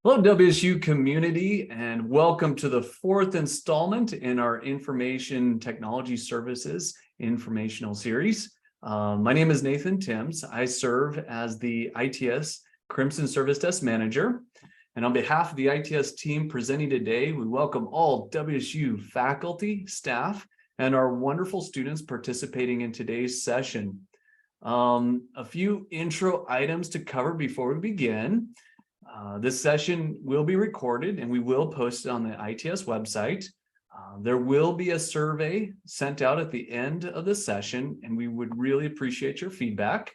Hello, WSU community, and welcome to the fourth installment in our Information Technology Services Informational series. My name is Nathan Timms. I serve as the ITS Crimson Service Desk Manager. And on behalf of the ITS team presenting today, we welcome all WSU faculty, staff, and our wonderful students participating in today's session. A few intro items to cover before we begin. This session will be recorded and we will post it on the ITS website. There will be a survey sent out at the end of the session, and we would really appreciate your feedback.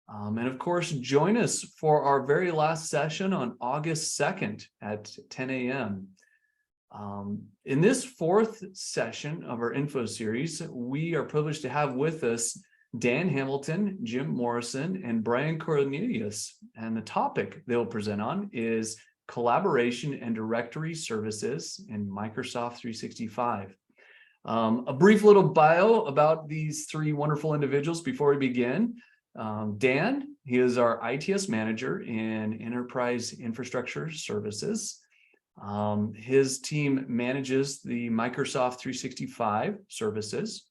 And of course, join us for our very last session on August 2nd at 10 a.m. In this fourth session of our info series, we are privileged to have with us Dan Hamilton, Jim Morrison, and Brian Cornelius. And the topic they will present on is collaboration and directory services in Microsoft 365. A brief little bio about these three wonderful individuals before we begin. Dan, he is our ITS manager in Enterprise Infrastructure Services. His team manages the Microsoft 365 services.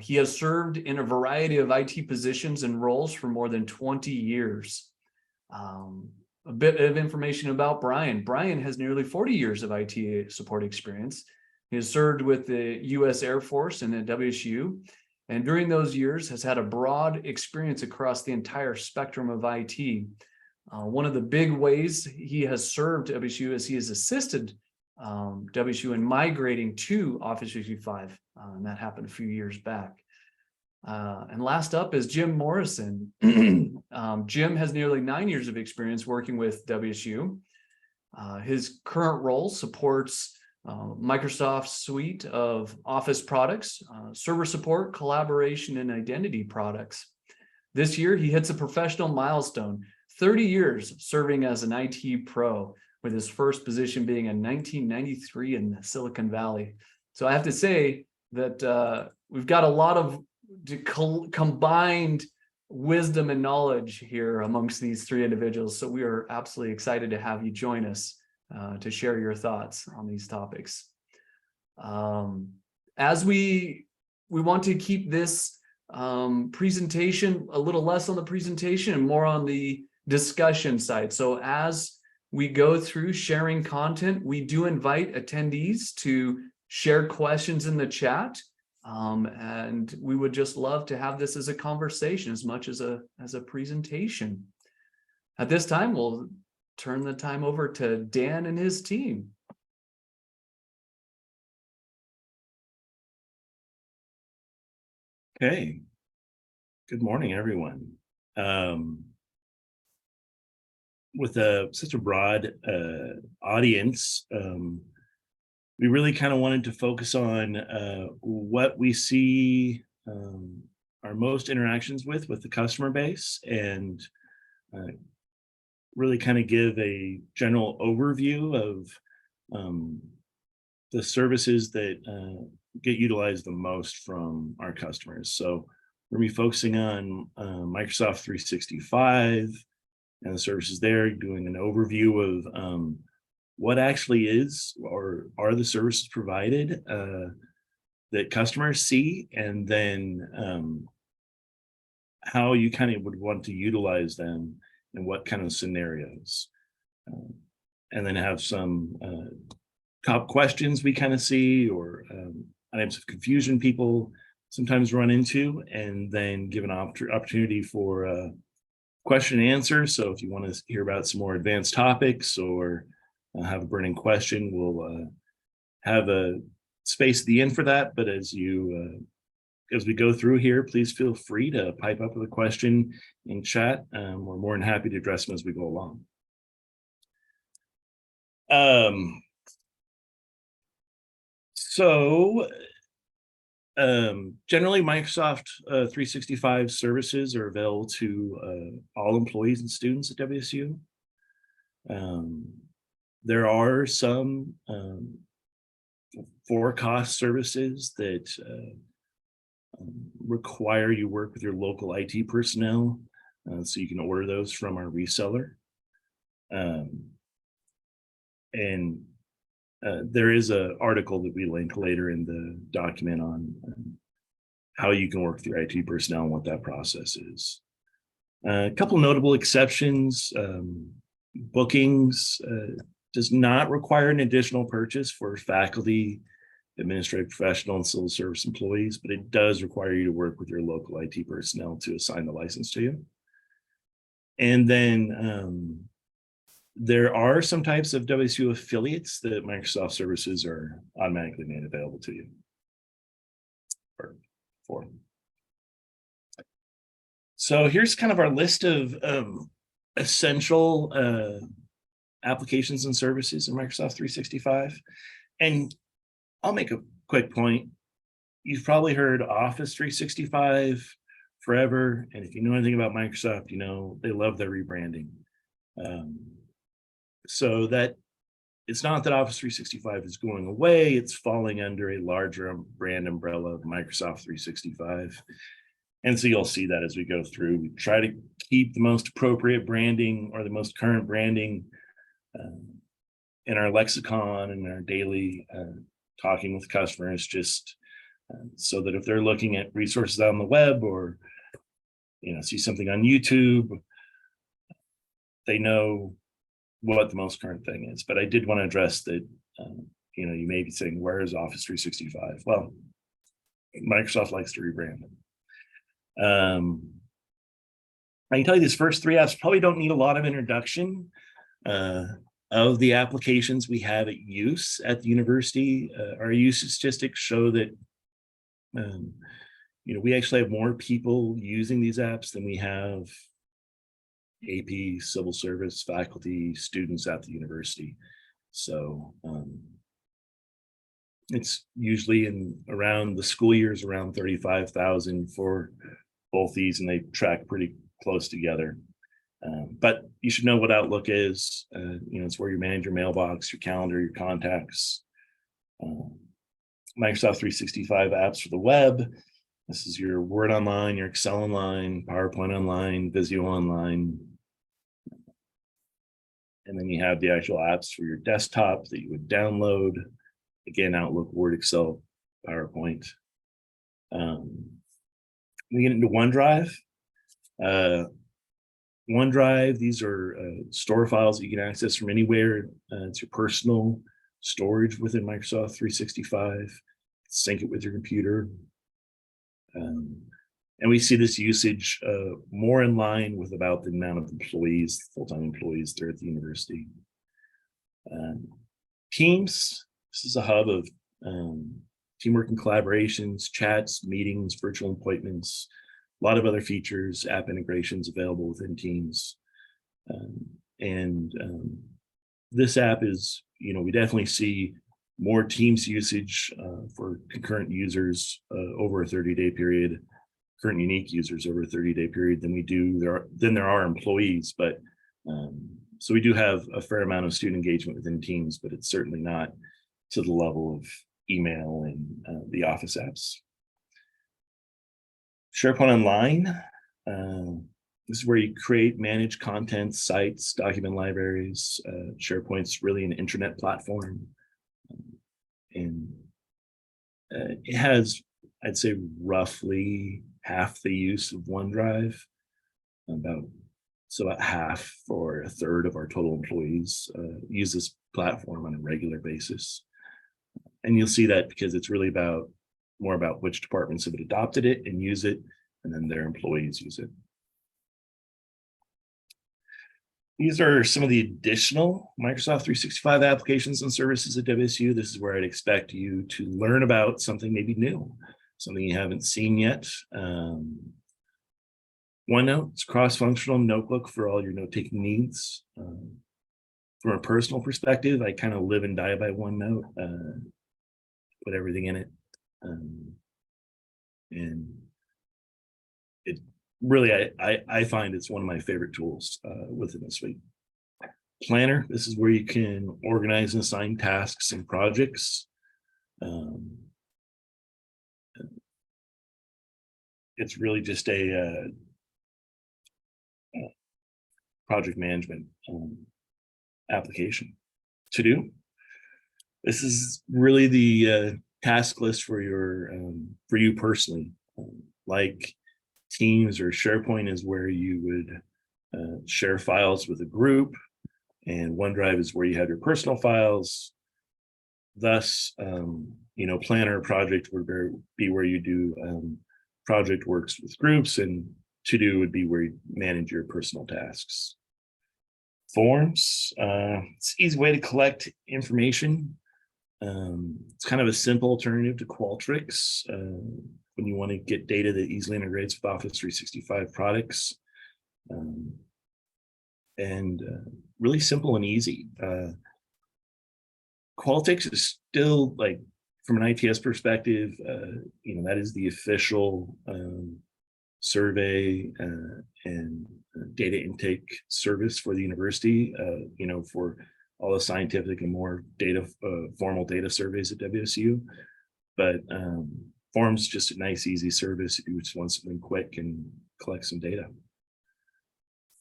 He has served in a variety of IT positions and roles for more than 20 years. A bit of information about Brian. Brian has nearly 40 years of IT support experience. He has served with the U.S. Air Force and at WSU, and during those years has had a broad experience across the entire spectrum of IT. One of the big ways he has served WSU is he has assisted WSU in migrating to Office 365, and that happened a few years back. And last up is Jim Morrison. Jim has nearly 9 years of experience working with WSU. His current role supports Microsoft's suite of Office products, server support, collaboration, and identity products. This year, he hits a professional milestone, 30 years serving as an IT pro, with his first position being in 1993 in Silicon Valley. So I have to say that we've got a lot of combined wisdom and knowledge here amongst these three individuals. So we are absolutely excited to have you join us to share your thoughts on these topics. As we want to keep this presentation a little less on the presentation and more on the discussion side. So as we go through sharing content, we do invite attendees to share questions in the chat. And we would just love to have this as a conversation as much as a presentation. At this time, we'll turn the time over to Dan and his team. Okay. Good morning, everyone. With such a broad audience, we really kind of wanted to focus on what we see our most interactions with the customer base, and really kind of give a general overview of the services that get utilized the most from our customers. So we're going to be focusing on Microsoft 365 and the services there, doing an overview of what actually is or are the services provided that customers see, and then how you kind of would want to utilize them and what kind of scenarios. And then have some top questions we kind of see, or items of confusion people sometimes run into, and then give an opportunity for question and answer. So if you want to hear about some more advanced topics or have a burning question, we'll have a space at the end for that. But as we go through here, please feel free to pipe up with a question in chat. We're more than happy to address them as we go along. Generally, Microsoft 365 services are available to all employees and students at WSU. There are some for-cost services that require you work with your local IT personnel, so you can order those from our reseller. And there is an article that we link later in the document on how you can work through IT personnel and what that process is. A couple notable exceptions. Bookings does not require an additional purchase for faculty, administrative professional, and civil service employees, but it does require you to work with your local IT personnel to assign the license to you. And then there are some types of WSU affiliates that Microsoft services are automatically made available to you. For. So here's kind of our list of essential applications and services in Microsoft 365. And I'll make a quick point. You've probably heard Office 365 forever. And if you know anything about Microsoft, you know they love their rebranding. So that it's not that Office 365 is going away, it's falling under a larger brand umbrella of Microsoft 365. And so you'll see that as we go through. We try to keep the most appropriate branding or the most current branding in our lexicon and our daily talking with customers, just so that if they're looking at resources on the web or see something on YouTube, they know what the most current thing is. But I did want to address that, you may be saying, where is Office 365? Well, Microsoft likes to rebrand them. I can tell you these first three apps probably don't need a lot of introduction. Of the applications we have at use at the university, our use statistics show that we actually have more people using these apps than we have AP, civil service, faculty, students at the university. So it's usually around the school years around 35,000 for both these, and they track pretty close together. But you should know what Outlook is. It's where you manage your mailbox, your calendar, your contacts. Microsoft 365 apps for the web. This is your Word Online, your Excel Online, PowerPoint Online, Visio Online. And then you have the actual apps for your desktop that you would download. Again, Outlook, Word, Excel, PowerPoint. We get into OneDrive. OneDrive, these are store files that you can access from anywhere. It's your personal storage within Microsoft 365. Sync it with your computer. And we see this usage more in line with about the amount of employees, full-time employees there at the university. Teams, this is a hub of teamwork and collaborations, chats, meetings, virtual appointments, a lot of other features, app integrations available within Teams. This app is, we definitely see more Teams usage for concurrent users over a 30-day period, current unique users over a 30-day period than we do there are employees. But so we do have a fair amount of student engagement within Teams, but it's certainly not to the level of email and the Office apps. SharePoint Online. This is where you create, manage content, sites, document libraries. SharePoint's really an intranet platform. And it has, I'd say, roughly half the use of OneDrive. About half or a third of our total employees use this platform on a regular basis. And you'll see that because it's really more about which departments have adopted it and use it, and then their employees use it. These are some of the additional Microsoft 365 applications and services at WSU. This is where I'd expect you to learn about something maybe new, something you haven't seen yet. OneNote, it's a cross-functional notebook for all your note-taking needs. From a personal perspective, I kind of live and die by OneNote, put everything in it. And it really, I find it's one of my favorite tools within the suite. Planner, this is where you can organize and assign tasks and projects. It's really just a project management application. to do. This is really the task list for you personally. Like Teams or SharePoint is where you would share files with a group, and OneDrive is where you have your personal files. Thus, Planner project would be where you do project works with groups, and to do would be where you manage your personal tasks. Forms, it's an easy way to collect information. It's kind of a simple alternative to Qualtrics when you want to get data that easily integrates with Office 365 products. And really simple and easy. Qualtrics is still, like, from an ITS perspective, that is the official survey and data intake service for the university, for all the scientific and more formal data surveys at WSU. But Forms just a nice, easy service if you just want something quick and collect some data.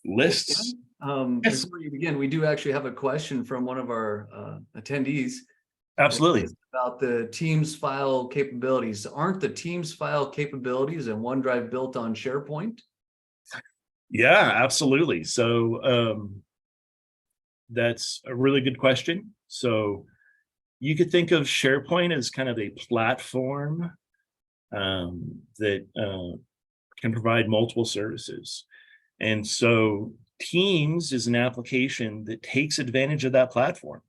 Lists. Yes. Before you begin, we do actually have a question from one of our attendees. Absolutely. About the Teams file capabilities. Aren't the Teams file capabilities in OneDrive built on SharePoint? Yeah, absolutely. So that's a really good question. So you could think of SharePoint as kind of a platform that can provide multiple services. And so Teams is an application that takes advantage of that platform.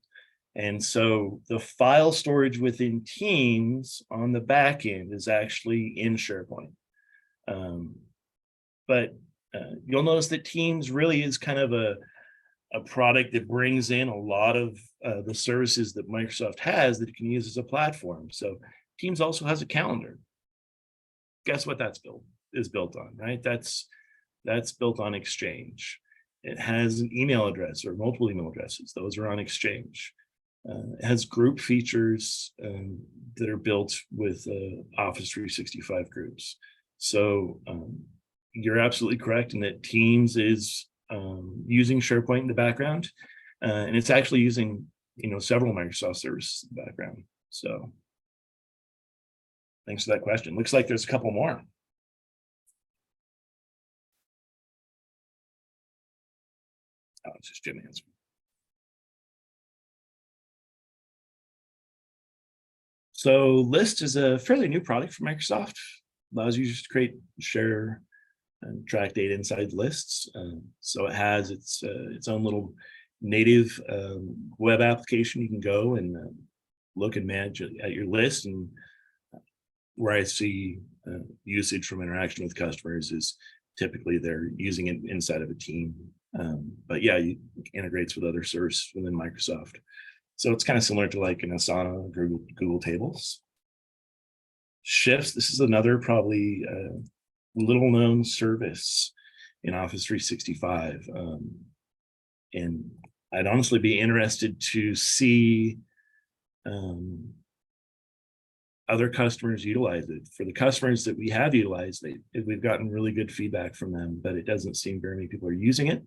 And so the file storage within Teams on the back end is actually in SharePoint. But you'll notice that Teams really is kind of a product that brings in a lot of the services that Microsoft has that you can use as a platform. So Teams also has a calendar. Guess what is built on, right? That's built on Exchange. It has an email address or multiple email addresses. Those are on Exchange. It has group features that are built with Office 365 groups. So you're absolutely correct in that Teams is using SharePoint in the background, and it's actually using several Microsoft services in the background. So thanks for that question. Looks like there's a couple more. Oh, it's just Jim answering. So List is a fairly new product from Microsoft. Allows you to create, share, and track data inside lists. So it has its own little native web application. You can go and look and manage at your list. And where I see usage from interaction with customers is typically they're using it inside of a team. But yeah, it integrates with other services within Microsoft. So it's kind of similar to like an Asana or Google Tables. Shifts, this is another probably little known service in Office 365. And I'd honestly be interested to see other customers utilize it. For the customers that we have utilized, we've gotten really good feedback from them, but it doesn't seem very many people are using it.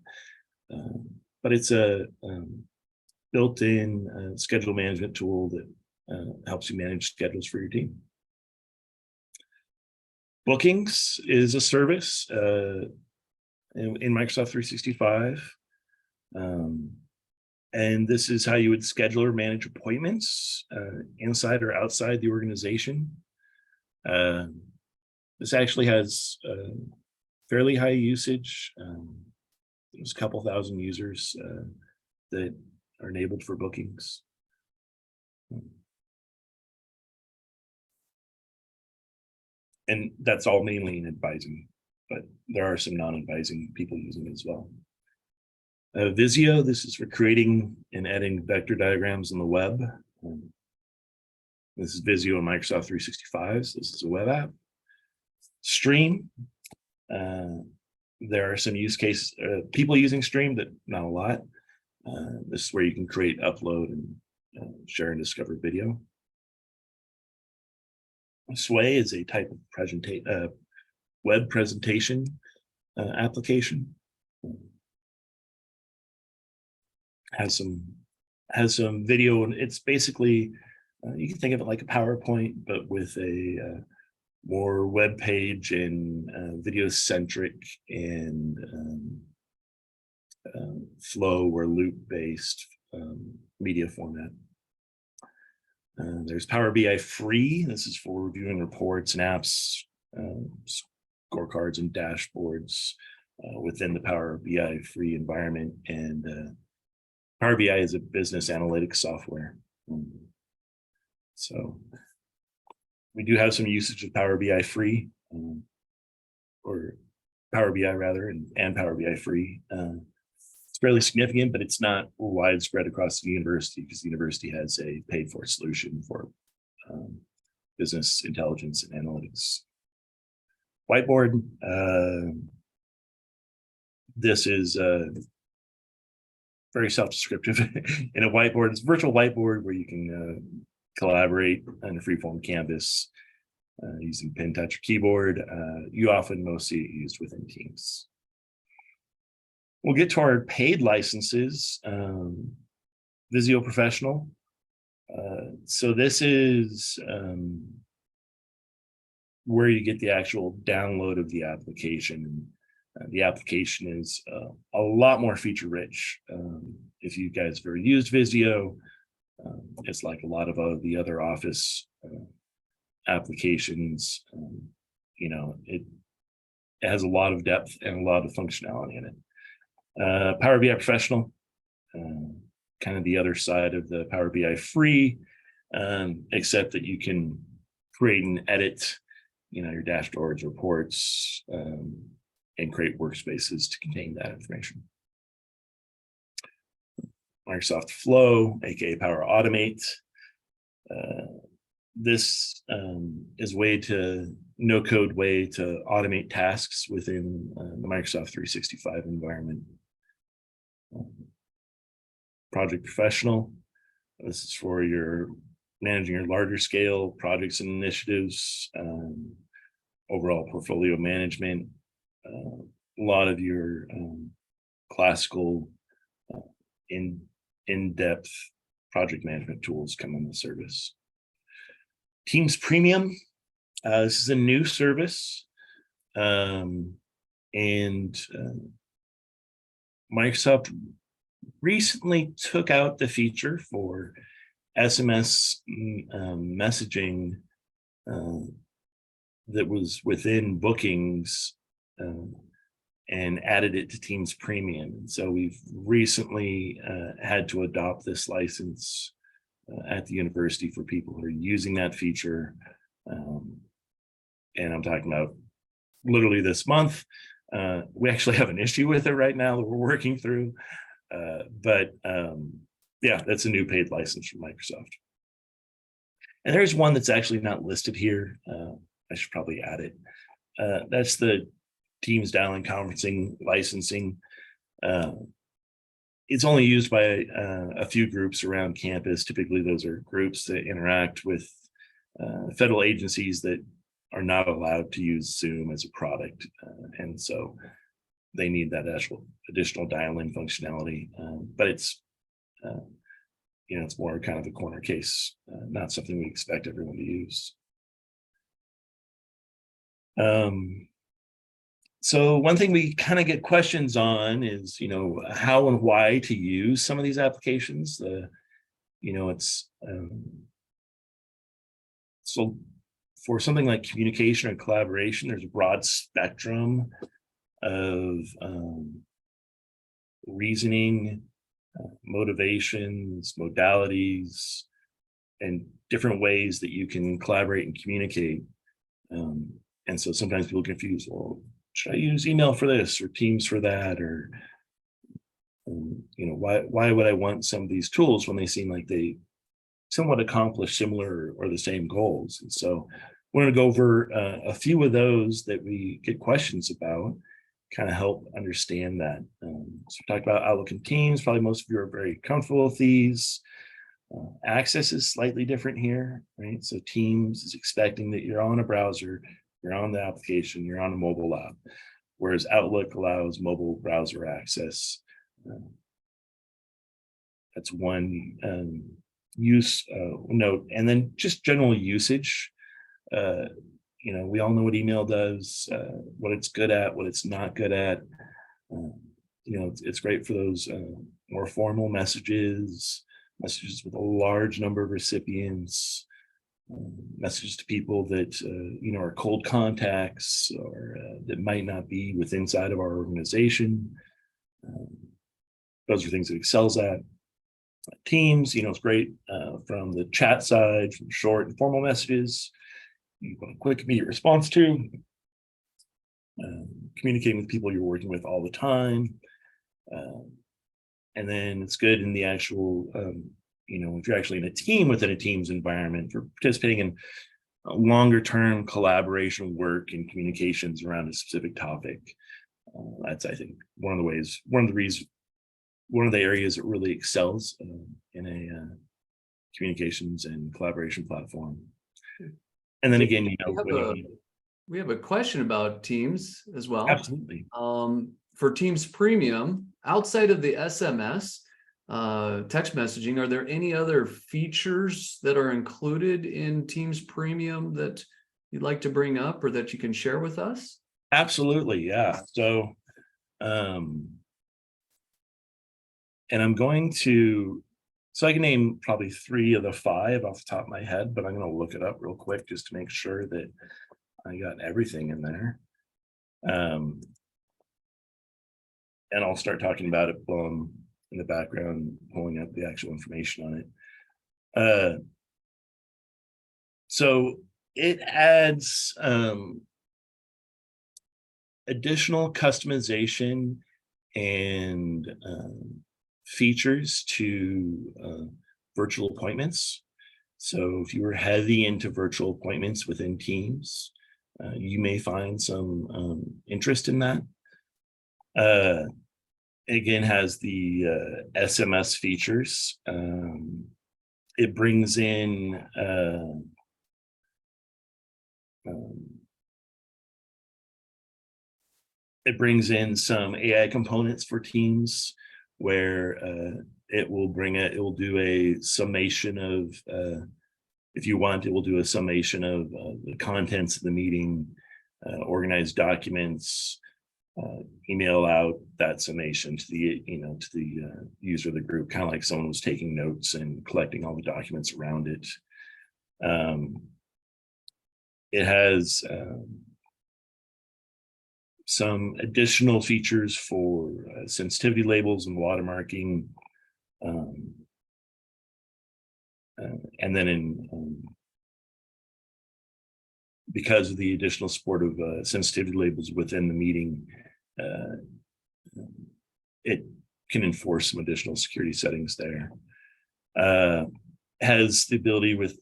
But it's a built-in schedule management tool that helps you manage schedules for your team. Bookings is a service in Microsoft 365. And this is how you would schedule or manage appointments inside or outside the organization. This actually has fairly high usage. There's a couple thousand users that are enabled for bookings. And that's all mainly in advising, but there are some non-advising people using it as well. Visio, this is for creating and adding vector diagrams on the web. This is Visio on Microsoft 365. So this is a web app. Stream, there are some use cases, people using Stream, but not a lot. This is where you can create, upload, and share and discover video. Sway is a type of web presentation application. Has some has some video, and it's basically, you can think of it like a PowerPoint, but with a more web page and video centric and flow or loop based media format. There's Power BI Free. This is for reviewing reports and apps, scorecards and dashboards within the Power BI Free environment. And Power BI is a business analytics software. So we do have some usage of Power BI Free, or Power BI rather, and Power BI Free. It's fairly significant, but it's not widespread across the university because the university has a paid for solution for business intelligence and analytics. Whiteboard. This is very self-descriptive. In a whiteboard, it's a virtual whiteboard where you can collaborate on a freeform canvas using pen, touch, or keyboard. You often most see it used within Teams. We'll get to our paid licenses. Visio Professional. So this is where you get the actual download of the application. The application is a lot more feature rich. If you guys have ever used Visio, it's like a lot of the other Office applications. It has a lot of depth and a lot of functionality in it. Power BI Professional, kind of the other side of the Power BI Free, except that you can create and edit, your dashboards, reports, and create workspaces to contain that information. Microsoft Flow, aka Power Automate. This is no-code way to automate tasks within the Microsoft 365 environment. Project Professional. This is for managing your larger scale projects and initiatives, overall portfolio management. A lot of your classical in-depth project management tools come in the service. Teams Premium. This is a new service, and Microsoft recently took out the feature for SMS messaging that was within bookings and added it to Teams Premium. And so we've recently had to adopt this license at the university for people who are using that feature. And I'm talking about literally this month. We actually have an issue with it right now that we're working through. Yeah, that's a new paid license from Microsoft. And there's one that's actually not listed here. I should probably add it. That's the Teams dialing conferencing licensing. It's only used by a few groups around campus. Typically, those are groups that interact with federal agencies that are not allowed to use Zoom as a product. And so they need that additional dial-in functionality. But it's more kind of a corner case, not something we expect everyone to use. So one thing we kind of get questions on is, how and why to use some of these applications. So for something like communication or collaboration, there's a broad spectrum of reasoning, motivations, modalities, and different ways that you can collaborate and communicate. And so sometimes people confuse, well, should I use email for this or Teams for that? Or, why would I want some of these tools when they seem like they somewhat accomplish similar or the same goals? And so we're going to go over a few of those that we get questions about, kind of help understand that. So we talked about Outlook and Teams. Probably most of you are very comfortable with these. Access is slightly different here, right? So Teams is expecting that you're on a browser, you're on the application, you're on a mobile app, whereas Outlook allows mobile browser access. That's one use note. And then just general usage. We all know what email does, what it's good at, what it's not good at. It's great for those more formal messages with a large number of recipients, messages to people that are cold contacts or that might not be inside of our organization. Those are things that Excel's at. Teams, it's great from the chat side, from short and formal messages. You want a quick, immediate response to. Communicating with people you're working with all the time. And then it's good in the actual, if you're actually in a team within a team's environment, for participating in longer term collaboration work and communications around a specific topic. That's, I think, one of the areas it really excels in a communications and collaboration platform. And then again, we have a question about Teams as well. Absolutely. For Teams Premium, outside of the SMS text messaging, are there any other features that are included in Teams Premium that you'd like to bring up or that you can share with us? Absolutely, yeah. So, and I'm going to, so I can name probably 3 of the 5 off the top of my head, but I'm going to look it up real quick just to make sure that I got everything in there. And I'll start talking about it in the background, pulling up the actual information on it. So it adds additional customization and features to virtual appointments. So if you were heavy into virtual appointments within Teams, you may find some interest in that. Again, has the SMS features. It brings in some AI components for Teams where it will do a summation of, if you want, it will do a summation of the contents of the meeting, organize documents, email out that summation to the user of the group, kind of like someone was taking notes and collecting all the documents around it. It has some additional features for sensitivity labels and watermarking. And then because of the additional support of sensitivity labels within the meeting, it can enforce some additional security settings there. Has the ability with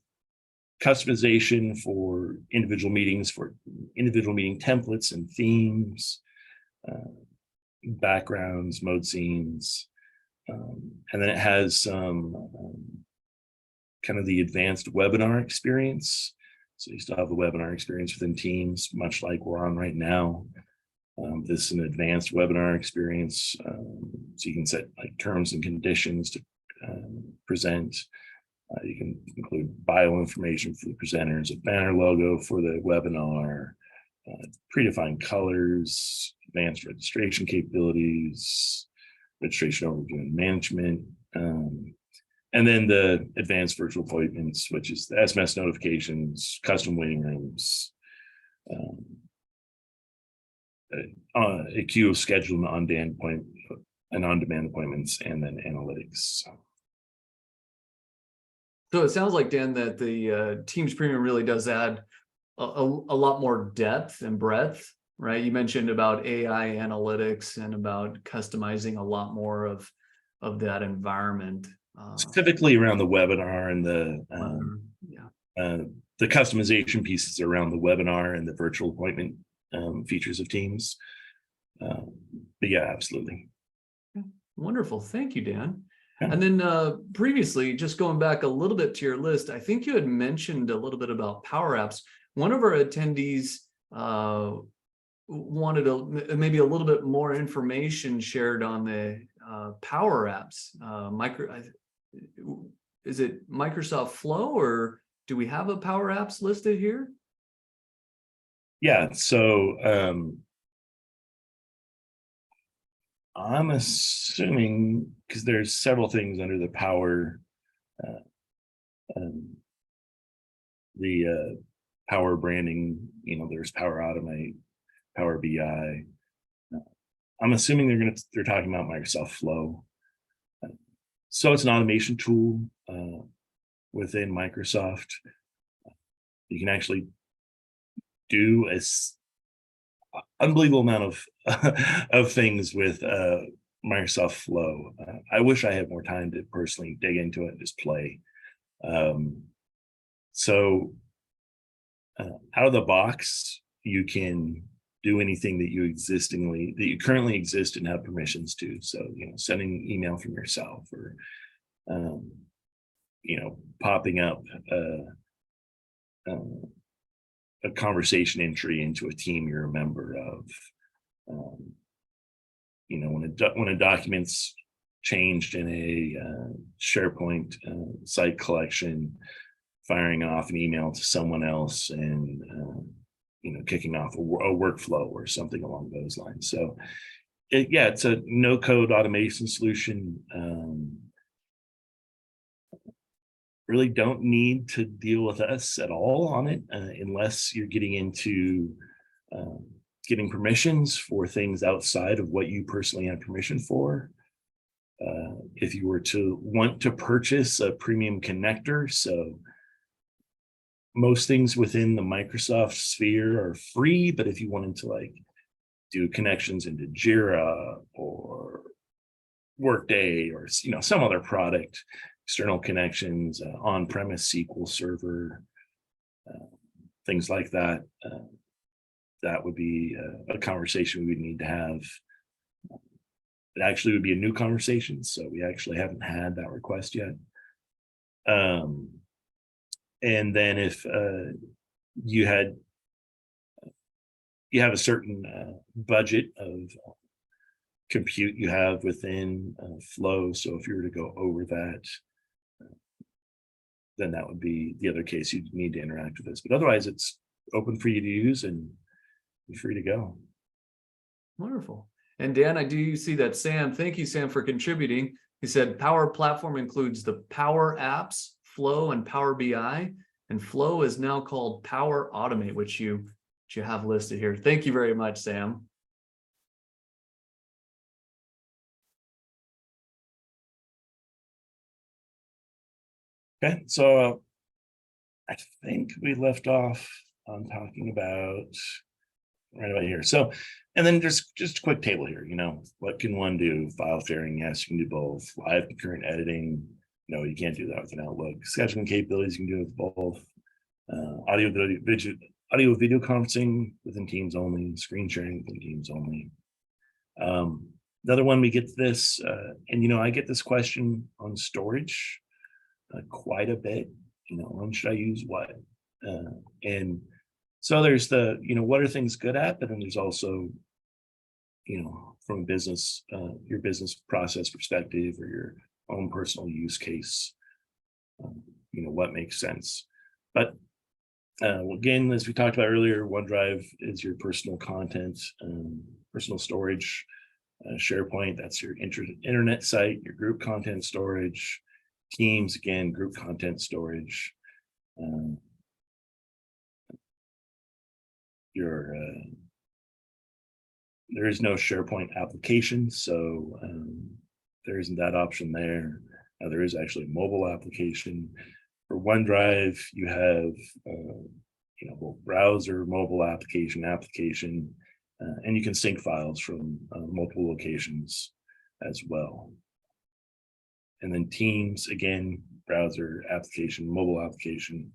customization for individual meetings, for individual meeting templates and themes, backgrounds, mode scenes. And then it has some kind of the advanced webinar experience. So you still have the webinar experience within Teams, much like we're on right now. This is an advanced webinar experience. So you can set like terms and conditions to present. You can include bio information for the presenters, a banner logo for the webinar, predefined colors, advanced registration capabilities, registration overview and management. And then the advanced virtual appointments, which is the SMS notifications, custom waiting rooms, a queue of scheduled and on-demand appointments, and then analytics. So it sounds like, Dan, that the Teams Premium really does add a lot more depth and breadth, right? You mentioned about AI analytics and about customizing a lot more of that environment. Specifically around the webinar and the customization pieces around the webinar and the virtual appointment features of Teams. But yeah, absolutely. Wonderful. Thank you, Dan. Yeah. And then previously, just going back a little bit to your list, I think you had mentioned a little bit about Power Apps. One of our attendees wanted maybe a little bit more information shared on the Power Apps. Is it Microsoft Flow, or do we have a Power Apps listed here? Yeah, so I'm assuming, because there's several things under the Power, the Power branding, there's Power Automate, Power BI. I'm assuming they're talking about Microsoft Flow. So it's an automation tool within Microsoft. You can actually do an unbelievable amount of of things with Microsoft Flow. I wish I had more time to personally dig into it and just play. So out of the box, you can do anything that you currently exist and have permissions to. So, sending email from yourself, or, popping up a conversation entry into a team you're a member of. When a document's changed in a SharePoint site collection, firing off an email to someone else and kicking off a workflow or something along those lines. So it's a no-code automation solution. Really don't need to deal with us at all on it, unless you're getting into getting permissions for things outside of what you personally have permission for. If you were to want to purchase a premium connector, so most things within the Microsoft sphere are free, but if you wanted to do connections into Jira or Workday or some other product, external connections, on-premise SQL Server, things like that, that would be a conversation we would need to have. It actually would be a new conversation, so we actually haven't had that request yet. And then if you have a certain budget of compute you have within Flow, so if you were to go over that, then that would be the other case. You'd need to interact with this, but otherwise it's open for you to use and you're free to go. Wonderful. And Dan, I do see that Sam, thank you, Sam, for contributing. He said Power Platform includes the Power Apps, Flow, and Power BI, and Flow is now called Power Automate, which you have listed here. Thank you very much, Sam. Okay, so I think we left off on talking about right about here. So, and then just a quick table here, what can one do? File sharing, yes, you can do both. Live concurrent editing, no, you can't do that with an Outlook. Scheduling capabilities, you can do it with both. Audio video conferencing within Teams only, screen sharing within Teams only. The other one we get to this, and I get this question on storage quite a bit. When should I use what? And so there's the, what are things good at? But then there's also, from a business, your business process perspective or your own personal use case, what makes sense. But again, as we talked about earlier, OneDrive is your personal content, personal storage. SharePoint, that's your internet site, your group content storage. Teams, again, group content storage. There is no SharePoint application, so there isn't that option there. There is actually a mobile application. For OneDrive, you have both browser, mobile application, and you can sync files from multiple locations as well. And then Teams, again, browser application, mobile application.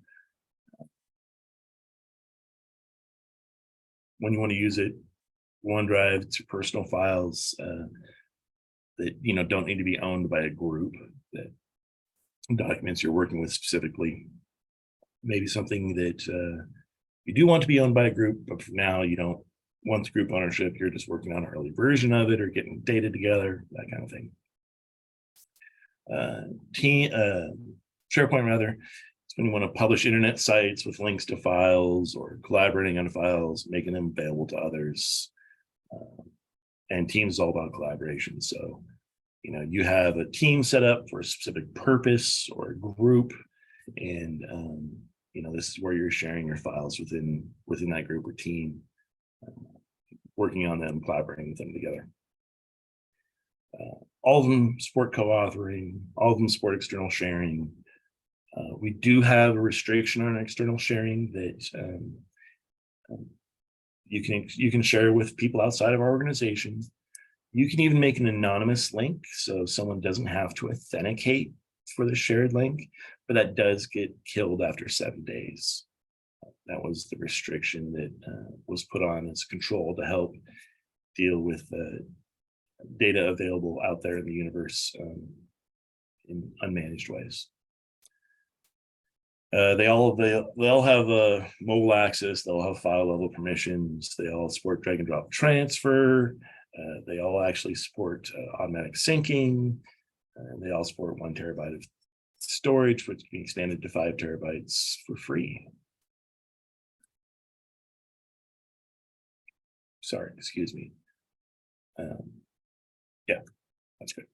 When you want to use it, OneDrive, it's your personal files that don't need to be owned by a group, that documents you're working with specifically. Maybe something that you do want to be owned by a group, but for now you don't want the group ownership. You're just working on an early version of it or getting data together, that kind of thing. Team SharePoint rather. It's when you want to publish internet sites with links to files or collaborating on files, making them available to others. And Teams is all about collaboration. So, you have a team set up for a specific purpose or a group, and this is where you're sharing your files within that group or team, working on them, collaborating with them together. All of them support co-authoring, all of them support external sharing. We do have a restriction on external sharing that you can share with people outside of our organization. You can even make an anonymous link, so someone doesn't have to authenticate for the shared link, but that does get killed after 7 days. That was the restriction that was put on as control to help deal with data available out there in the universe in unmanaged ways. They all have mobile access. They'll have file level permissions. They all support drag and drop transfer. They all actually support automatic syncing. They all support 1 terabyte of storage, which can be expanded to 5 terabytes for free. Sorry, excuse me. Yeah, that's good.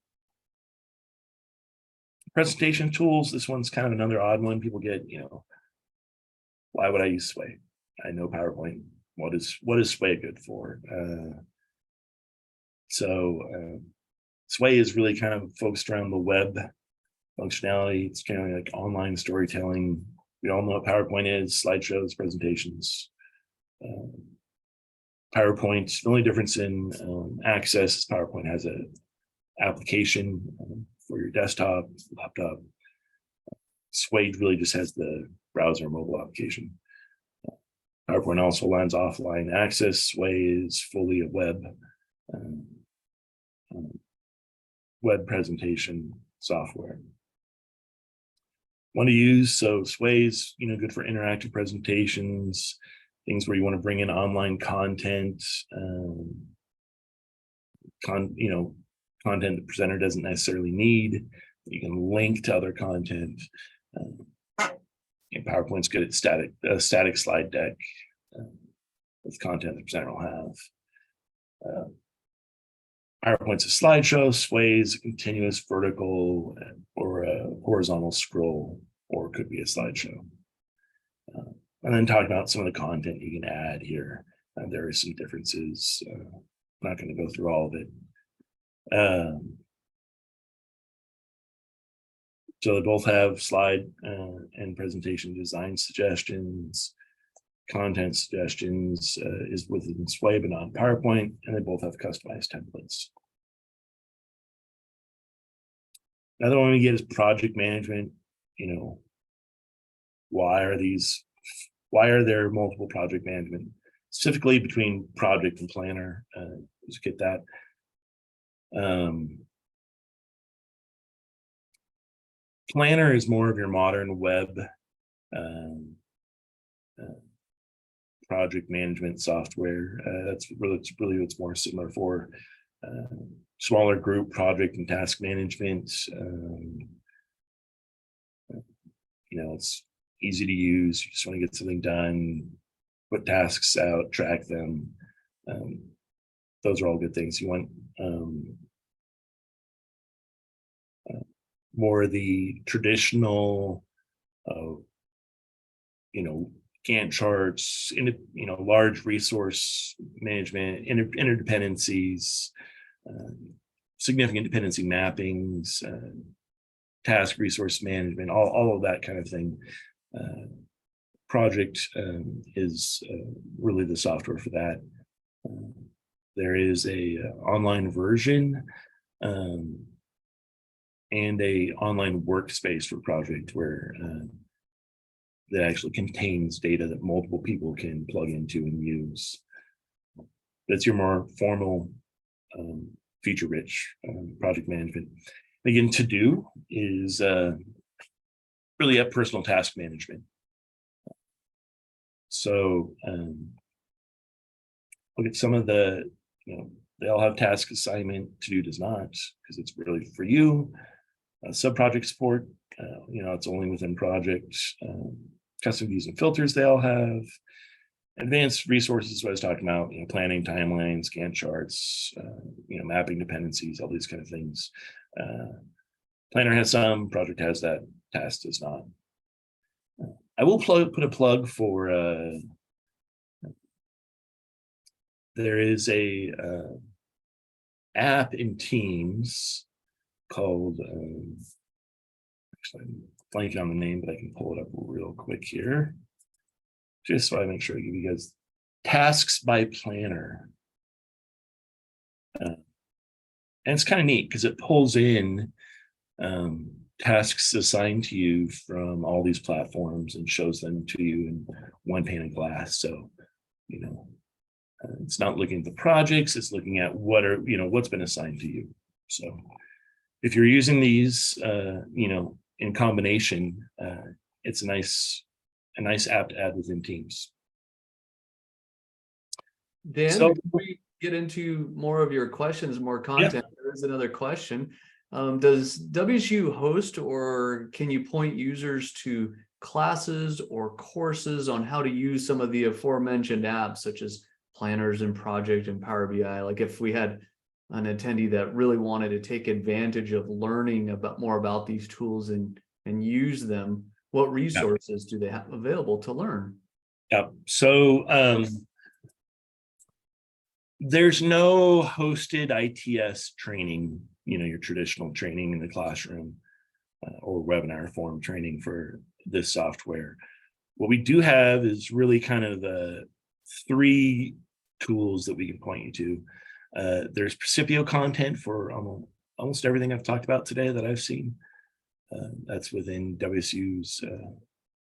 Presentation tools. This one's kind of another odd one. People get, why would I use Sway? I know PowerPoint. What is Sway good for? Sway is really kind of focused around the web functionality. It's kind of like online storytelling. We all know what PowerPoint is: slideshows, presentations. PowerPoint. The only difference in access is PowerPoint has a application for your desktop, laptop. Sway really just has the browser mobile application. PowerPoint also allows offline access. Sway is fully a web presentation software. Want to use, so Sway's good for interactive presentations, things where you want to bring in online content, content the presenter doesn't necessarily need. You can link to other content. PowerPoint's good at static slide deck with content the presenter will have. PowerPoint's a slideshow. Sway's a continuous vertical or a horizontal scroll, or it could be a slideshow. And then talking about some of the content you can add here. There are some differences. I'm not going to go through all of it. So they both have slide and presentation design suggestions. Content suggestions is within Sway, but not PowerPoint, and they both have customized templates. Another one we get is project management. Why are there multiple project management, specifically between project and planner? Just get that. Planner is more of your modern web project management software. That's really what's more similar for smaller group project and task management. It's easy to use. You just want to get something done, put tasks out, track them. Those are all good things. You want more of the traditional, Gantt charts, large resource management, interdependencies, significant dependency mappings, task resource management, all of that kind of thing. Project is really the software for that. There is a online version and a online workspace for Project where that actually contains data that multiple people can plug into and use. That's your more formal, feature-rich project management. Again, to do is really a personal task management. So look at some of the, they all have task assignment. To do does not, because it's really for you. Sub-project support, it's only within projects. Custom views and filters they all have. Advanced resources, what I was talking about, planning timelines, Gantt charts, mapping dependencies, all these kind of things. Planner has some, project has that, task does not. I will put a plug for, there is a app in Teams called, actually I'm blanking on the name, but I can pull it up real quick here, just so I make sure I give you guys Tasks by Planner. And it's kind of neat because it pulls in tasks assigned to you from all these platforms and shows them to you in one pane of glass. So, it's not looking at the projects, it's looking at what's been assigned to you. So if you're using these, in combination, it's a nice app to add within Teams. Dan, So, before we get into more of your questions, more content, there is another question. Does WSU host, or can you point users to classes or courses on how to use some of the aforementioned apps, such as Planners and Project and Power BI? Like if we had an attendee that really wanted to take advantage of learning more about these tools and use them, what resources do they have available to learn? So there's no hosted ITS training, your traditional training in the classroom or webinar form training for this software. What we do have is really kind of the 3 tools that we can point you to. There's Precipio content for almost everything I've talked about today that I've seen. That's within WSU's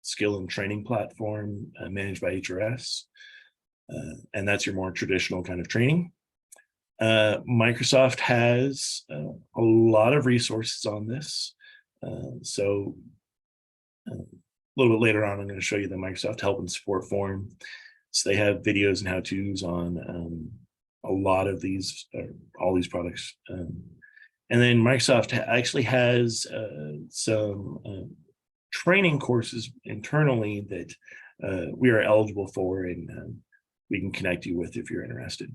skill and training platform managed by HRS. And that's your more traditional kind of training. Microsoft has a lot of resources on this. So a little bit later on, I'm going to show you the Microsoft Help and Support Forum. So they have videos and how-tos on a lot of these, all these products. And then Microsoft actually has some training courses internally that we are eligible for, and we can connect you with if you're interested.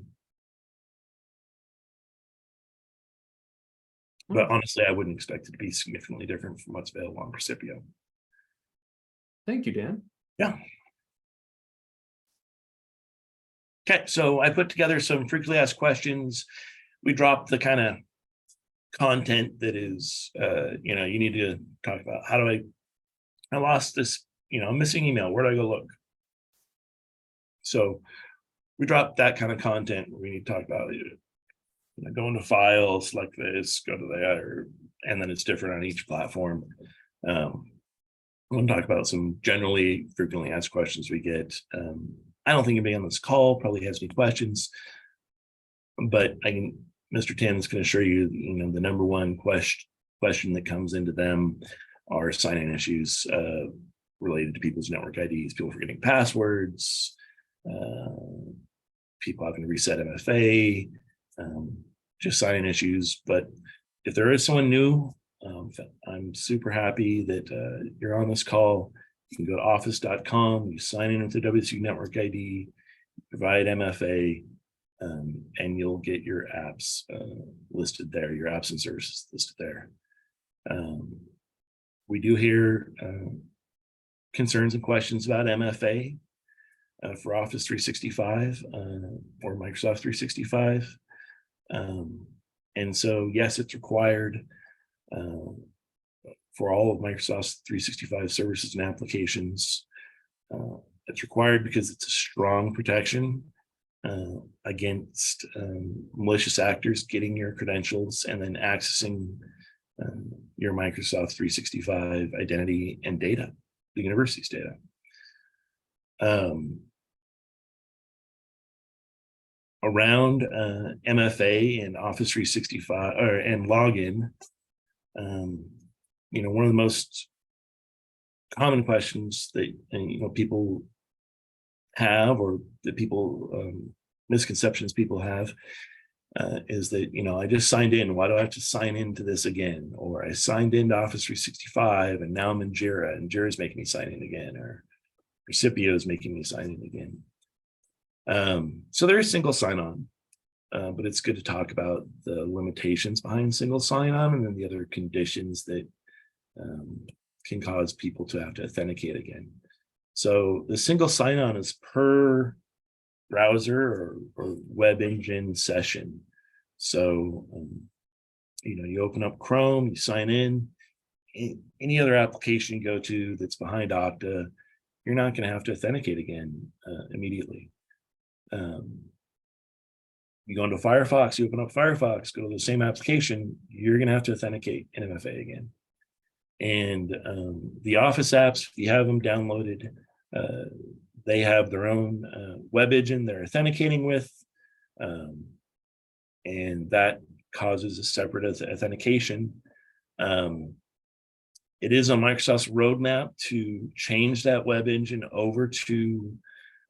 But honestly, I wouldn't expect it to be significantly different from what's available on Precipio. Thank you, Dan. Yeah. Okay, so I put together some frequently asked questions. We dropped the kind of content that is, you need to talk about. How do I lost this, missing email. Where do I go look? So we dropped that kind of content. We need to talk about it. Go into File, select this, go to there, and then it's different on each platform. I want to talk about some generally frequently asked questions we get. I don't think anybody on this call probably has any questions, but Mr. Tim's can assure you, the number one question that comes into them are sign-in issues related to people's network IDs, people forgetting passwords, people having to reset MFA, just sign-in issues. But if there is someone new, I'm super happy that you're on this call. You can go to office.com, you sign in with the WSU network ID, provide MFA, and you'll get your apps listed there, your apps and services listed there. We do hear concerns and questions about MFA for Office 365 or Microsoft 365. And so, yes, it's required for all of Microsoft's 365 services and applications. It's required because it's a strong protection against malicious actors getting your credentials and then accessing your Microsoft 365 identity and data, the university's data. Around MFA and Office 365 and login, one of the most common questions that people have, or that misconceptions people have, is that, I just signed in. Why do I have to sign into this again? Or I signed into Office 365 and now I'm in Jira and Jira's making me sign in again, or Recipio is making me sign in again. So there is single sign-on, but it's good to talk about the limitations behind single sign-on and then the other conditions that can cause people to have to authenticate again. So the single sign-on is per browser or web engine session. So, you open up Chrome, you sign in. Any other application you go to that's behind Okta, you're not going to have to authenticate again immediately. You go into Firefox, you open up Firefox, go to the same application, you're going to have to authenticate in MFA again. And the Office apps, if you have them downloaded, they have their own web engine they're authenticating with, and that causes a separate authentication. It is on Microsoft's roadmap to change that web engine over to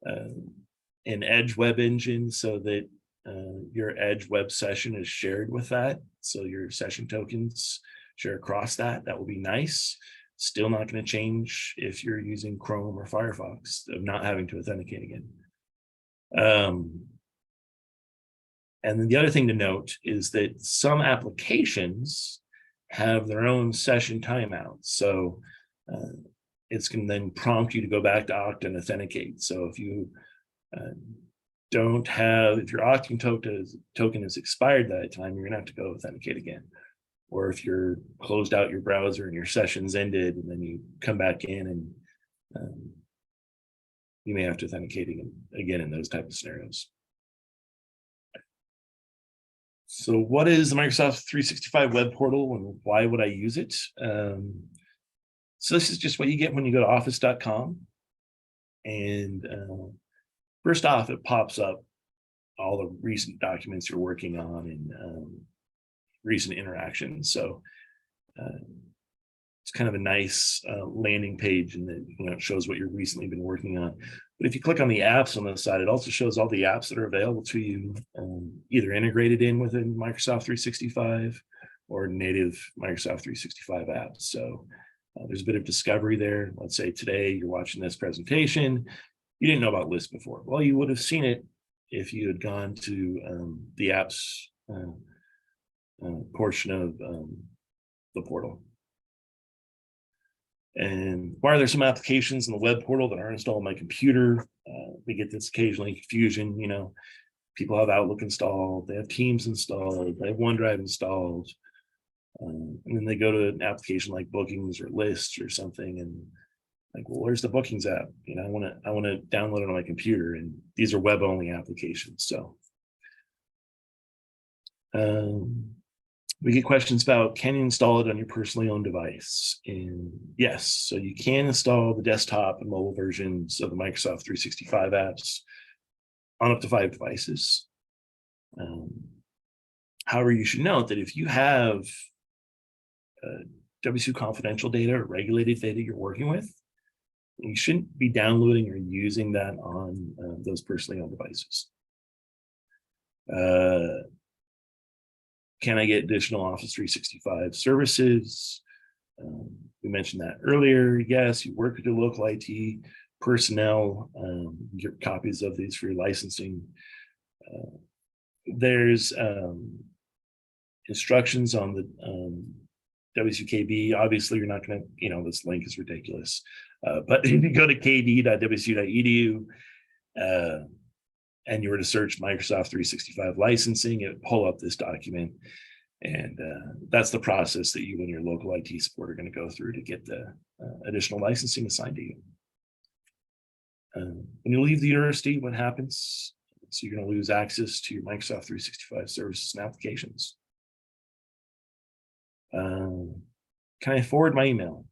an Edge web engine so that your Edge web session is shared with that. So your session tokens share across that. That will be nice. Still not going to change if you're using Chrome or Firefox of not having to authenticate again. And then the other thing to note is that some applications have their own session timeouts. So it's going to then prompt you to go back to Okta and authenticate. So if you if your Okta token is expired that time, you're going to have to go authenticate again. Or if you're closed out your browser and your session's ended, and then you come back in and you may have to authenticate again in those type of scenarios. So what is the Microsoft 365 web portal and why would I use it? So this is just what you get when you go to office.com. And first off, it pops up all the recent documents you're working on and recent interactions. So it's kind of a nice landing page, and that it shows what you've recently been working on. But if you click on the apps on the side, it also shows all the apps that are available to you, either integrated in within Microsoft 365 or native Microsoft 365 apps. So there's a bit of discovery there. Let's say today you're watching this presentation, you didn't know about List before. Well, you would have seen it if you had gone to the apps portion of the portal. And why are there some applications in the web portal that aren't installed on my computer? We get this occasionally confusion. People have Outlook installed, they have Teams installed, they have OneDrive installed, and then they go to an application like Bookings or Lists or something, and like, well, where's the Bookings app? I want to download it on my computer, and these are web-only applications. So we get questions about, can you install it on your personally owned device? And yes, so you can install the desktop and mobile versions of the Microsoft 365 apps on up to 5 devices. However, you should note that if you have W2 confidential data or regulated data you're working with, you shouldn't be downloading or using that on those personally owned devices. Can I get additional Office 365 services? We mentioned that earlier. Yes, you work with your local IT personnel, get copies of these for your licensing. There's instructions on the W2KB. Obviously, you're not going to, this link is ridiculous. But if you go to kd.wsu.edu, and you were to search Microsoft 365 licensing, it would pull up this document. And that's the process that you and your local IT support are going to go through to get the additional licensing assigned to you. When you leave the university, what happens? So you're going to lose access to your Microsoft 365 services and applications. Can I forward my email?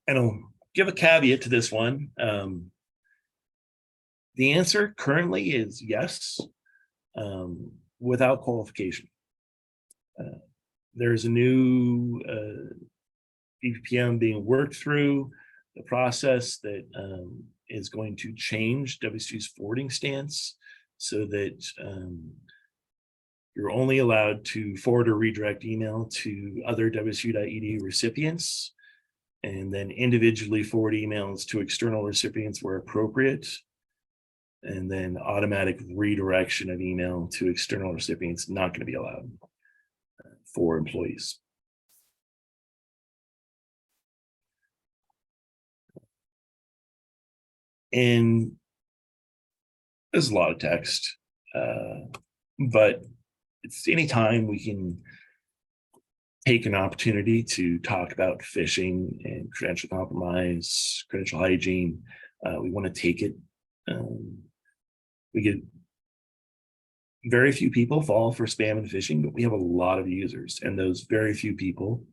And I'll give a caveat to this one. The answer currently is yes, without qualification. There's a new BPPM being worked through the process that is going to change W2's forwarding stance so that You're only allowed to forward or redirect email to other wsu.edu recipients, and then individually forward emails to external recipients where appropriate. And then automatic redirection of email to external recipients not going to be allowed for employees. And there's a lot of text, but it's anytime we can take an opportunity to talk about phishing and credential compromise, credential hygiene. We want to take it. We get very few people fall for spam and phishing, but we have a lot of users, and those very few people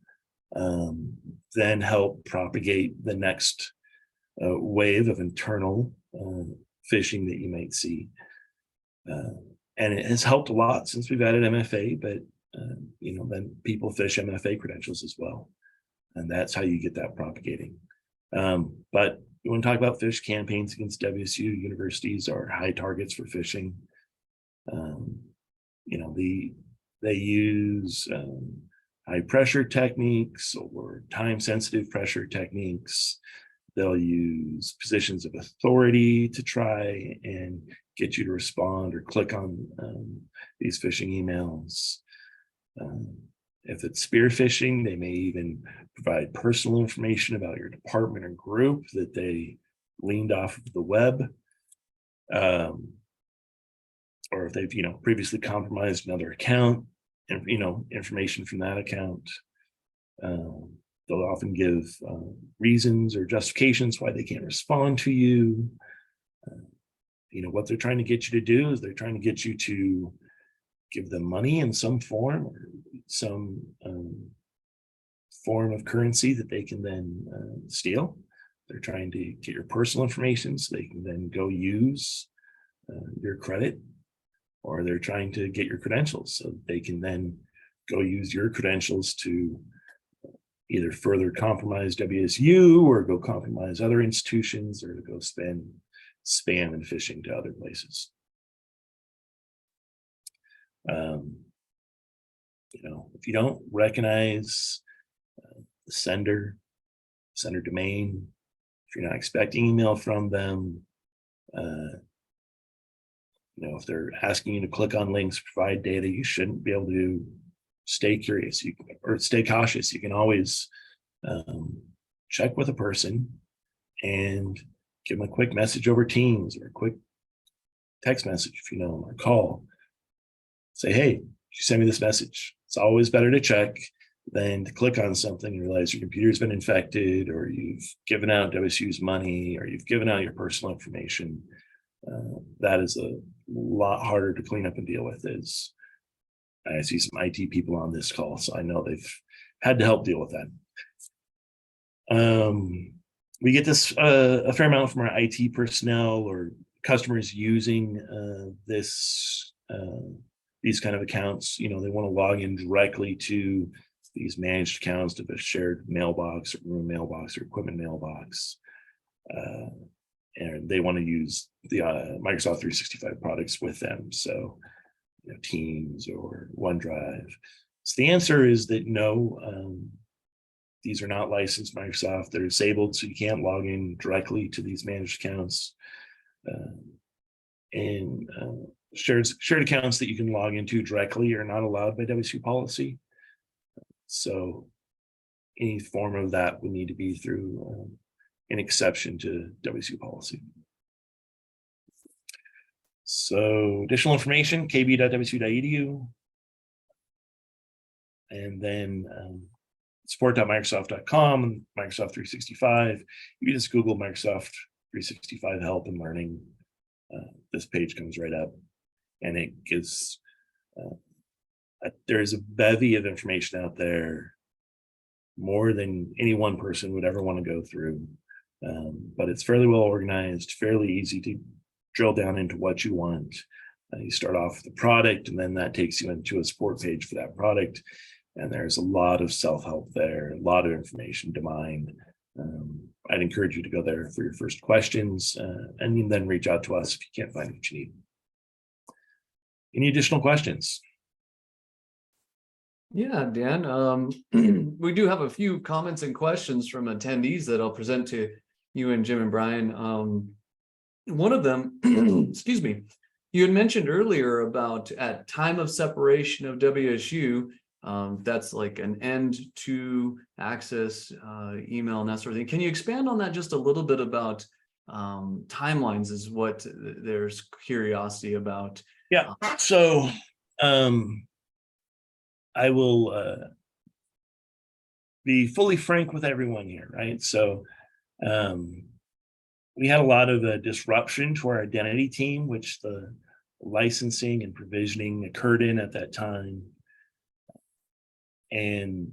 then help propagate the next wave of internal phishing that you might see. And it has helped a lot since we've added MFA, but then people fish MFA credentials as well. And that's how you get that propagating. But you want to talk about phish campaigns against WSU, universities are high targets for phishing. They use high pressure techniques or time sensitive pressure techniques. They'll use positions of authority to try and get you to respond or click on these phishing emails. If it's spear phishing, they may even provide personal information about your department or group that they leaned off of the web. Or if they've, previously compromised another account and, information from that account. They'll often give reasons or justifications why they can't respond to you. What they're trying to get you to do is they're trying to get you to give them money in some form or some form of currency that they can then steal. They're trying to get your personal information so they can then go use your credit, or they're trying to get your credentials so they can then go use your credentials to either further compromise WSU or go compromise other institutions or to go spend spam and phishing to other places. If you don't recognize the sender domain, if you're not expecting email from them, if they're asking you to click on links, provide data, you shouldn't be able to stay curious or stay cautious. You can always check with a person and give them a quick message over Teams or a quick text message if you know them, or call. Say, hey, you send me this message. It's always better to check than to click on something and realize your computer's been infected, or you've given out WSU's money, or you've given out your personal information. That is a lot harder to clean up and deal with. I see some IT people on this call, so I know they've had to help deal with that. We get this a fair amount from our IT personnel or customers using these kind of accounts. They want to log in directly to these managed accounts to a shared mailbox or room mailbox or equipment mailbox. And they want to use the Microsoft 365 products with them. So, Teams or OneDrive. So the answer is that no, these are not licensed Microsoft. They're disabled, so you can't log in directly to these managed accounts. And shared accounts that you can log into directly are not allowed by WSU policy. So any form of that would need to be through an exception to WSU policy. So additional information, kb.wsu.edu. And then support.microsoft.com and Microsoft 365. You just Google Microsoft 365 help and learning. This page comes right up, and it gives, there's a bevy of information out there, more than any one person would ever want to go through. But it's fairly well organized, fairly easy to drill down into what you want. You start off with the product, and then that takes you into a support page for that product. And there's a lot of self-help there, a lot of information to mine. I'd encourage you to go there for your first questions, and then reach out to us if you can't find what you need. Any additional questions? Yeah, Dan. We do have a few comments and questions from attendees that I'll present to you and Jim and Brian. One of them, excuse me, you had mentioned earlier about at time of separation of WSU, that's like an end to access email and that sort of thing. Can you expand on that just a little bit about timelines is what there's curiosity about? Yeah. So I will be fully frank with everyone here, right? So we had a lot of disruption to our identity team, which the licensing and provisioning occurred in at that time. And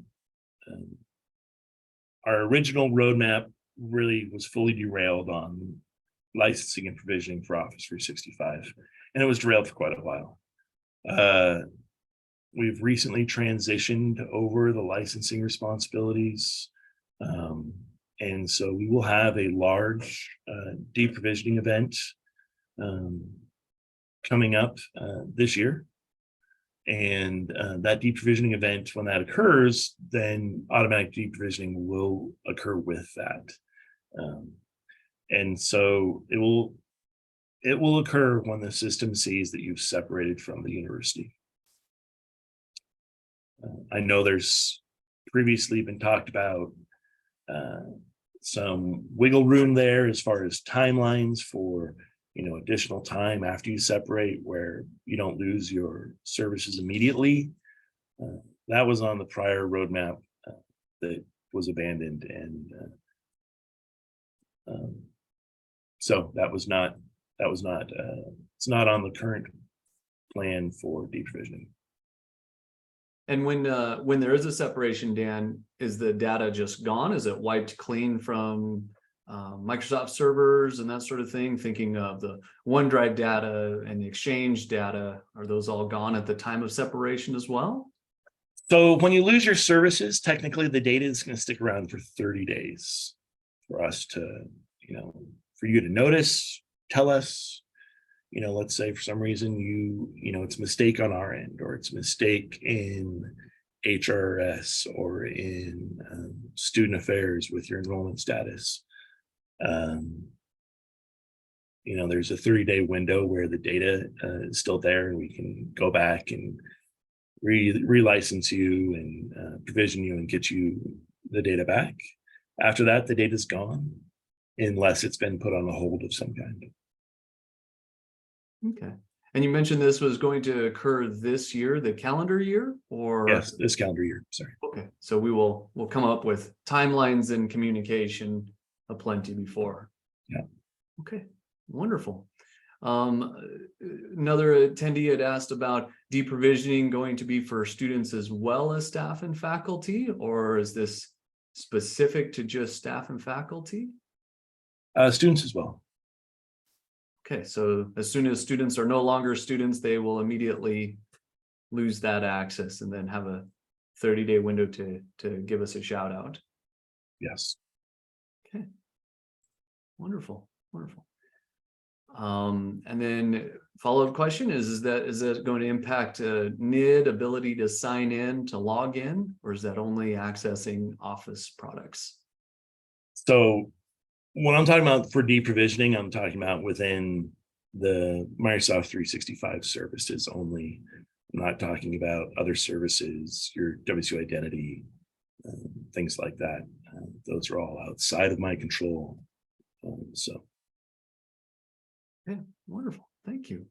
our original roadmap really was fully derailed on licensing and provisioning for Office 365. And it was derailed for quite a while. We've recently transitioned over the licensing responsibilities. And so we will have a large deprovisioning event coming up this year. And that deprovisioning event, when that occurs, then automatic deprovisioning will occur with that. And so it will occur when the system sees that you've separated from the university. I know there's previously been talked about some wiggle room there as far as timelines for additional time after you separate where you don't lose your services immediately. That was on the prior roadmap that was abandoned, and so that was not it's not on the current plan for deprovisioning. And when there is a separation, Dan, is the data just gone? Is it wiped clean from Microsoft servers and that sort of thing? Thinking of the OneDrive data and the Exchange data, are those all gone at the time of separation as well? So when you lose your services, technically the data is going to stick around for 30 days for us to, for you to notice, tell us, let's say for some reason it's a mistake on our end, or it's a mistake in HRS or in student affairs with your enrollment status. There's a 30-day window where the data is still there, and we can go back and relicense you and provision you and get you the data back. After that, the data's gone unless it's been put on a hold of some kind. Okay. And you mentioned this was going to occur this year, the calendar year, or? Yes, this calendar year, sorry. Okay, so we'll come up with timelines and communication aplenty before. Yeah. Okay, wonderful. Another attendee had asked about deprovisioning going to be for students as well as staff and faculty, or is this specific to just staff and faculty? Students as well. Okay, so as soon as students are no longer students, they will immediately lose that access and then have a 30-day window to give us a shout out. Yes. Okay. Wonderful. And then follow-up question is that going to impact NID ability to sign in, to log in, or is that only accessing Office products? So when I'm talking about for deprovisioning, I'm talking about within the Microsoft 365 services only. I'm not talking about other services, your WSU identity, things like that. Those are all outside of my control. Okay, wonderful. Thank you.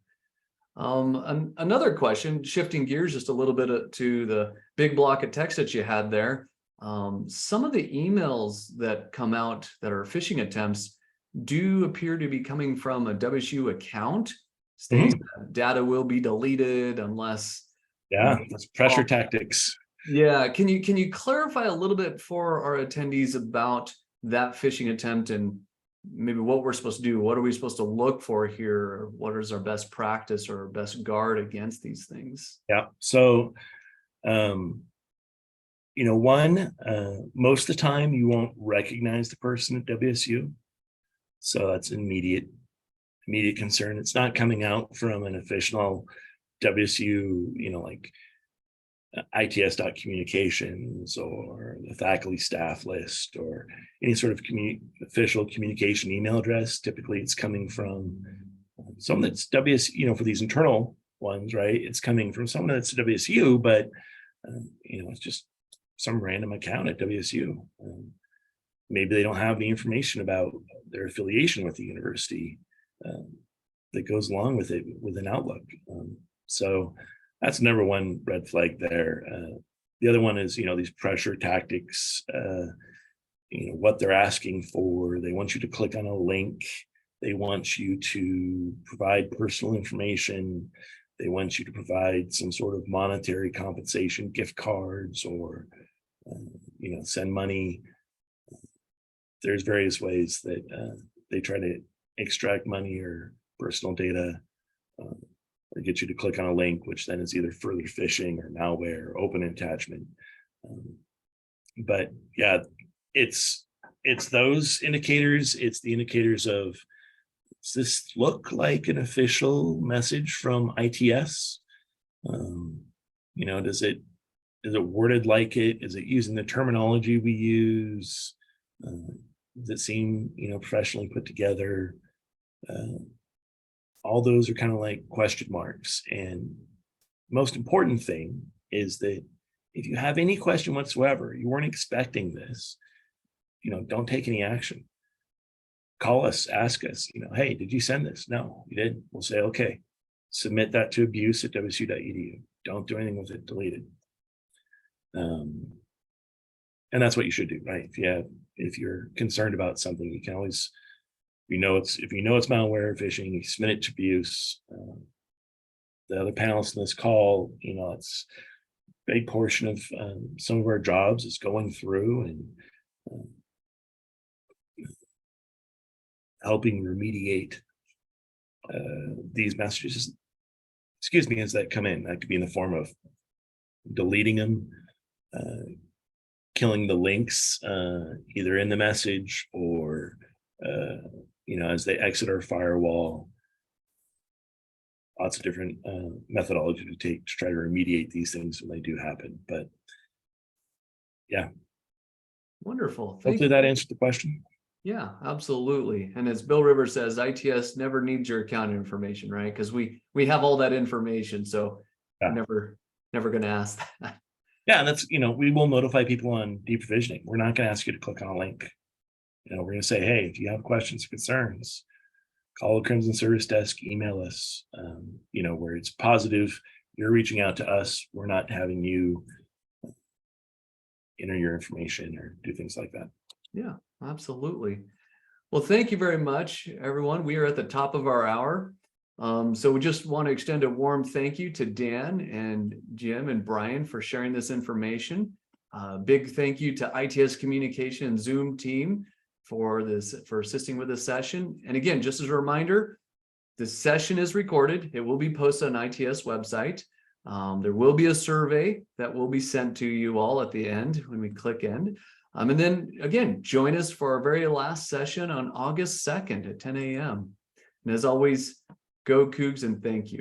Another question, shifting gears just a little bit to the big block of text that you had there. Some of the emails that come out that are phishing attempts do appear to be coming from a WSU account stating that data will be deleted unless. Yeah, that's pressure tactics. Yeah, can you clarify a little bit for our attendees about that phishing attempt and maybe what we're supposed to do? What are we supposed to look for here? What is our best practice or best guard against these things? Yeah, so most of the time you won't recognize the person at WSU. So that's an immediate concern. It's not coming out from an official WSU, its.communications or the faculty staff list or any sort of official communication email address. Typically it's coming from someone that's WSU, for these internal ones, right? It's coming from someone that's WSU, but it's just some random account at WSU. Maybe they don't have the information about their affiliation with the university that goes along with it with an Outlook. So that's number one red flag there. The other one is, these pressure tactics, what they're asking for. They want you to click on a link. They want you to provide personal information. They want you to provide some sort of monetary compensation, gift cards, or, send money. There's various ways that they try to extract money or personal data, or get you to click on a link, which then is either further phishing or malware or open attachment. But yeah, it's those indicators. It's the indicators of, does this look like an official message from ITS? Is it worded like it? Is it using the terminology we use? Does it seem, professionally put together? All those are kind of like question marks. And most important thing is that if you have any question whatsoever, you weren't expecting this, don't take any action. Call us, ask us, hey, did you send this? No, you didn't. We'll say, okay, submit that to abuse@wsu.edu. Don't do anything with it, delete it. And that's what you should do, right? If you're concerned about something, you can always, if you know it's malware, phishing, you submit it to abuse. The other panelists in this call, it's a big portion of some of our jobs is going through and helping remediate these messages, as that come in. That could be in the form of deleting them, killing the links, either in the message or, as they exit our firewall. Lots of different methodology to take to try to remediate these things when they do happen. But yeah. Wonderful. Hopefully that answered the question. Yeah, absolutely. And as Bill Rivers says, ITS never needs your account information, right? Because we have all that information. So yeah. never going to ask that. Yeah, and that's, we will notify people on deprovisioning. We're not going to ask you to click on a link. We're going to say, hey, if you have questions or concerns, call the Crimson Service Desk, email us, where it's positive. You're reaching out to us. We're not having you enter your information or do things like that. Yeah, absolutely. Well, thank you very much, everyone. We are at the top of our hour. So we just want to extend a warm thank you to Dan and Jim and Brian for sharing this information. Big thank you to ITS Communication and Zoom team for assisting with this session. And again, just as a reminder, this session is recorded. It will be posted on ITS website. There will be a survey that will be sent to you all at the end when we click end. And then again, join us for our very last session on August 2nd at 10 a.m. And as always, go Cougs and thank you.